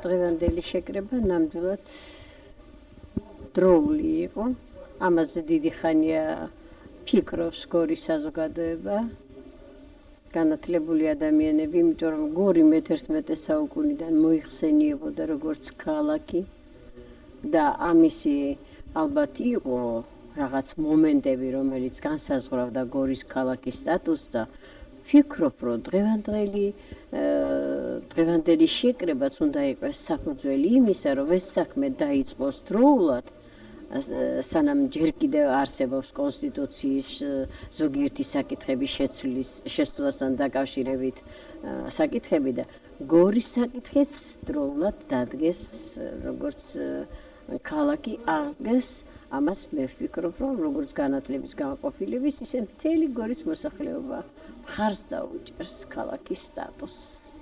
დღევანდელი შეკრება ნამდვილად დროული იყო. Ამაზე დიდი ხანია ფიქრობს გორის საზოგადოება, განათლებული ადამიანები, იმიტომ რომ გორი მე-11 საუკუნიდან მოიხსენიებოდა როგორც ქალაქი და ამისი ალბათ იყო რაღაც მომენტები, რომელიც განსაზღვრავდა გორის ქალაქის სტატუსს და ვფიქრობ, რომ დღევანდელი შეკრებაც უნდა იყოს საფუძველი იმისა, რომ ეს საქმე დაიწყოს დროულად, სანამ ჯერ კიდევ არსებობს კონსტიტუციის ზოგიერთი საკითხების შეცვლასთან დაკავშირებით საკითხები და გორის საკითხიც დროულად დადგეს როგორც ქალაქი აღდგეს. Ამას მე ვფიქრობ, რომ როგორც განათლების განყოფილების, ისე მთელი გორის მოსახლეობა მხარს დაუჭერს ქალაქის სტატუსს.